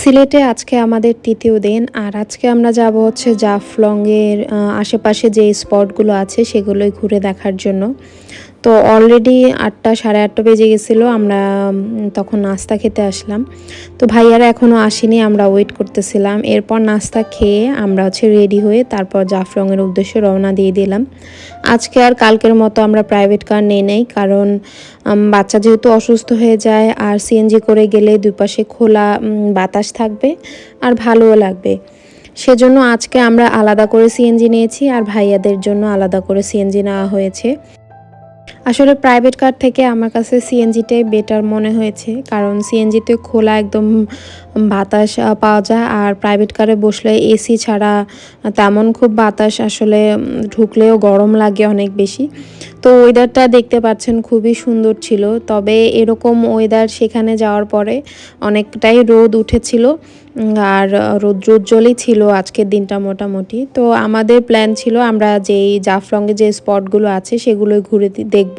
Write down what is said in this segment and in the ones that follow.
সিলেটে আজকে আমাদের তৃতীয় দিন, আর আজকে আমরা যাব হচ্ছে জাফলংয়ের আশেপাশে যে স্পটগুলো আছে সেগুলোই ঘুরে দেখার জন্য। তো অলরেডি 8টা সাড়ে 8টা বেজে গেছিলো, আমরা তখন নাস্তা খেতে আসলাম। তো ভাইয়ারা এখনও আসেনি, আমরা ওয়েট করতেছিলাম। এরপর নাস্তা খেয়ে আমরা হচ্ছে রেডি হয়ে তারপর জাফলংয়ের উদ্দেশ্যে রওনা দিয়ে দিলাম। আজকে আর কালকের মতো আমরা প্রাইভেট কার নেই নাই, কারণ বাচ্চা যেহেতু অসুস্থ হয়ে যায়, আর সিএনজি করে গেলে দুই পাশে খোলা বাতাস থাকবে আর ভালোও লাগবে। সেজন্য আজকে আমরা আলাদা করে সিএনজি নিয়েছি, আর ভাইয়াদের জন্য আলাদা করে সিএনজি নেওয়া হয়েছে। আসলে প্রাইভেট কার থেকে আমার কাছে সিএনজিটাই বেটার মনে হয়েছে, কারণ সিএনজিতে খোলা একদম বাতাস পাওয়া যায়, আর প্রাইভেট কারে বসলে এসি ছাড়া তেমন খুব বাতাস আসলে ঢুকলেও গরম লাগে অনেক বেশি। তো ওয়েদারটা দেখতে পাচ্ছেন খুবই সুন্দর ছিল, তবে এরকম ওয়েদার সেখানে যাওয়ার পরে অনেকটাই রোদ উঠেছিল, আর রৌদ্রোজ্জ্বলই ছিল আজকের দিনটা মোটামুটি। তো আমাদের প্ল্যান ছিল আমরা যেই জাফলংয়ে যে স্পটগুলো আছে সেগুলোই ঘুরে দেখব।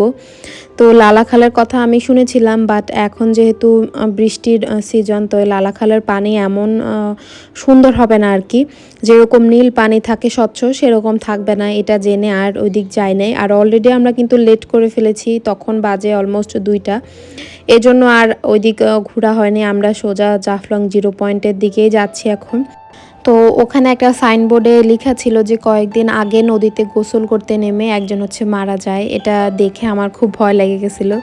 তো লালাখালের কথা আমি শুনেছিলাম, বাট এখন যেহেতু বৃষ্টির সিজন, তো লালাখালের পানি এমন সুন্দর হবে না আর কি। যেরকম নীল পানি থাকে স্বচ্ছ, সেরকম থাকবে না, এটা জেনে আর ওই দিক যাই নাই। আর অলরেডি আমরা কিন্তু লেট করে ফেলেছি, তখন বাজে অলমোস্ট 2টা, এজন্য আর ওই দিক ঘোরা হয়নি। আমরা সোজা জাফলং 0 পয়েন্টের দিকেই যাচ্ছি এখন। তো ওখানে একটা সাইনবোর্ডে লেখা ছিল যে কয়েকদিন আগে নদীতে গোসল করতে নেমে একজন হচ্ছে মারা যায়। এটা দেখে আমার খুব ভয় লেগে গেছিলো।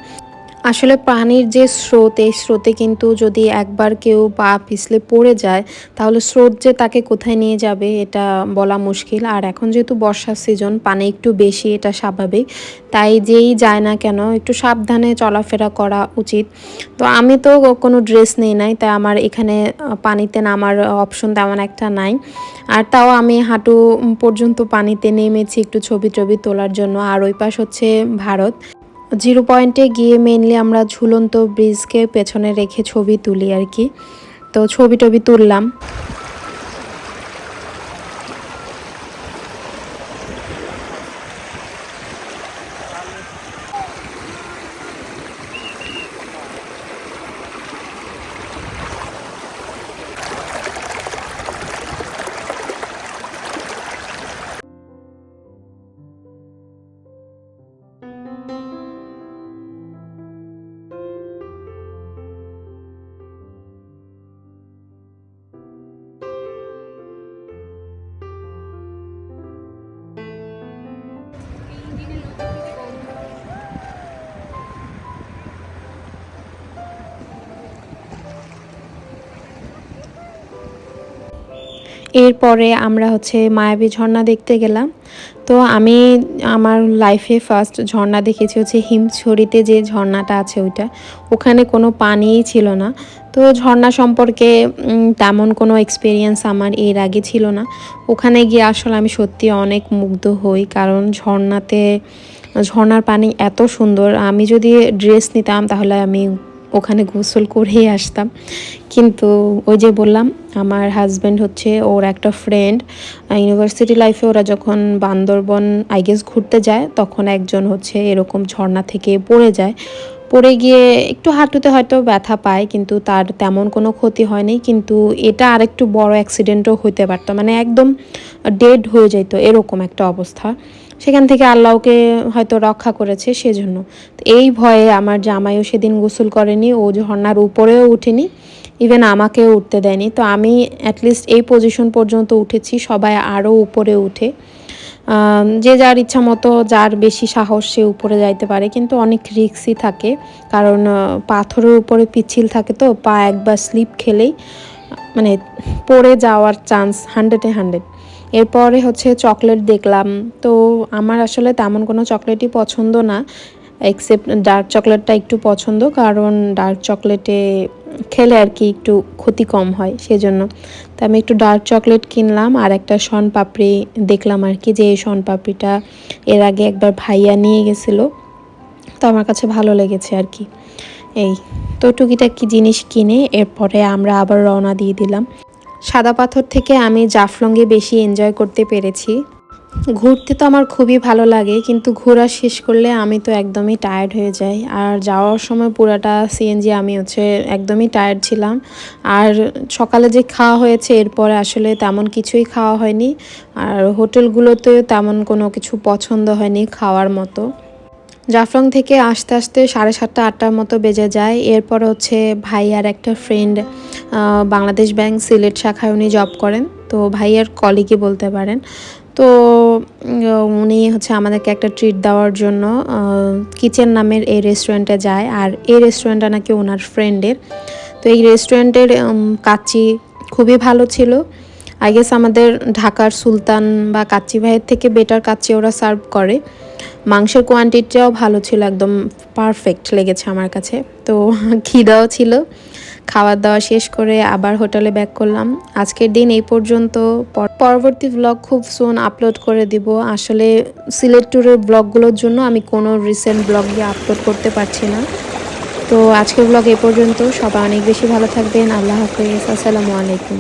আসলে পানির যে স্রোত, এই স্রোতে কিন্তু যদি একবার কেউ পা পিছলে পড়ে যায়, তাহলে স্রোত যে তাকে কোথায় নিয়ে যাবে এটা বলা মুশকিল। আর এখন যেহেতু বর্ষার সিজন, পানি একটু বেশি, এটা স্বাভাবিক। তাই যেই যায় না কেন একটু সাবধানে চলাফেরা করা উচিত। তো আমি তো কোনো ড্রেস নেই নাই, তাই আমার এখানে পানিতে নামার অপশন তেমন একটা নাই। আর তাও আমি হাঁটু পর্যন্ত পানিতে নেমেছি একটু ছবি টবি তোলার জন্য। আর ওই পাশ হচ্ছে ভারত। 0 পয়েন্টে গিয়ে মেইনলি আমরা ঝুলন্ত ব্রিজকে পেছনে রেখে ছবি তুলি আর কি। তো ছবি টবি তুললাম। এরপরে আমরা হচ্ছে মায়াবী ঝর্ণা দেখতে গেলাম। তো আমি আমার লাইফে ফার্স্ট ঝর্ণা দেখেছি হচ্ছে হিমছড়িতে যে ঝর্ণাটা আছে ওইটা। ওখানে কোনো পানিই ছিল না। তো ঝর্ণা সম্পর্কে তেমন কোনো এক্সপিরিয়েন্স আমার এর আগে ছিল না। ওখানে গিয়ে আসলে আমি সত্যি অনেক মুগ্ধ হই, কারণ ঝর্ণার পানি এত সুন্দর। আমি যদি ড্রেস নিতাম তাহলে আমি ওখানে গোসল করেই আসতাম। কিন্তু ওই যে বললাম, আমার হাজব্যান্ড হচ্ছে ওর একটা ফ্রেন্ড, ইউনিভার্সিটি লাইফে ওরা যখন বান্দরবন আই গেস ঘুরতে যায়, তখন একজন হচ্ছে এরকম ঝর্ণা থেকে পড়ে যায়। পড়ে গিয়ে একটু হাঁটুতে হয়তো ব্যথা পায়, কিন্তু তার তেমন কোনো ক্ষতি হয়নি। কিন্তু এটা আরেকটু বড় অ্যাক্সিডেন্টও হতে পারতো, মানে একদম ডেড হয়ে যেত, এরকম একটা অবস্থা। সেখান থেকে আল্লাহকে হয়তো রক্ষা করেছে সেজন্য। তো এই ভয়ে আমার জামাইও সেদিন গোসল করেনি, ও ঝর্ণার উপরেও উঠেনি, ইভেন আমাকেও উঠতে দেয়নি। তো আমি অ্যাটলিস্ট এই পজিশন পর্যন্ত উঠেছি, সবাই আরও উপরে উঠে। যে যার ইচ্ছা মতো, যার বেশি সাহস সে উপরে যাইতে পারে, কিন্তু অনেক রিস্কই থাকে, কারণ পাথরের উপরে পিচ্ছিল থাকে, তো পা একবার স্লিপ খেলেই মানে পড়ে যাওয়ার চান্স 100-এ 100। এরপরে হচ্ছে চকলেট দেখলাম। তো আমার আসলে তেমন কোনো চকলেটই পছন্দ না, এক্সেপ্ট ডার্ক চকলেটটা একটু পছন্দ, কারণ ডার্ক চকলেটে খেলে আর কি একটু ক্ষতি কম হয় সেজন্য। তো আমি একটু ডার্ক চকলেট কিনলাম, আর একটা শনপাপড়ি দেখলাম আর কি, যে এই শনপাপড়িটা এর আগে একবার ভাইয়া নিয়ে গেছিলো, তো আমার কাছে ভালো লেগেছে আর কি। এই তো টুকিটাকি জিনিস কিনে এরপরে আমরা আবার রওনা দিয়ে দিলাম। সাদাপাথর থেকে আমি জাফলংয়ে বেশি এনজয় করতে পেরেছি। ঘুরতে তো আমার খুবই ভালো লাগে, কিন্তু ঘোরা শেষ করলে আমি তো একদমই টায়ার্ড হয়ে যাই। আর যাওয়ার সময় পুরাটা সিএনজি আমি একদমই টায়ার্ড ছিলাম। আর সকালে যে খাওয়া হয়েছে এরপরে আসলে তেমন কিছুই খাওয়া হয়নি। আর হোটেলগুলোতে তেমন কোনো কিছু পছন্দ হয়নি খাওয়ার মতো। জাফলং থেকে আসতে আসতে 7:30 8টার মতো বেজে যায়। এরপর ভাই আর একটা ফ্রেন্ড বাংলাদেশ ব্যাংক সিলেট শাখায় উনি জব করেন, তো ভাইয়ার কলিগই বলতে পারেন। তো উনি আমাদেরকে একটা ট্রিট দেওয়ার জন্য কিচেন নামের এই রেস্টুরেন্টে যায়। আর এই রেস্টুরেন্টটা নাকি ওনার ফ্রেন্ডের। তো এই রেস্টুরেন্টের কাচ্চি খুবই ভালো ছিল। আই গেস আমাদের ঢাকার সুলতান বা কাচ্চি ভাইয়ের থেকে বেটার কাচ্চি ওরা সার্ভ করে। মাংসের কোয়ান্টিটিটাও ভালো ছিল, একদম পারফেক্ট লেগেছে আমার কাছে। তো খিদাও ছিল। খাওয়া দাওয়া শেষ করে আবার হোটেলে ব্যাক করলাম। আজকের দিন এই পর্যন্ত। পরবর্তী ব্লগ খুব সুন আপলোড করে দিব। আসলে সিলেট ট্যুরের ব্লগগুলোর জন্য আমি কোনো রিসেন্ট ব্লগ দিয়ে আপলোড করতে পারছি না। তো আজকের ব্লগ এই পর্যন্ত। সবাই অনেক বেশি ভালো থাকবেন। আল্লাহ হাফেজ, আসসালামু আলাইকুম।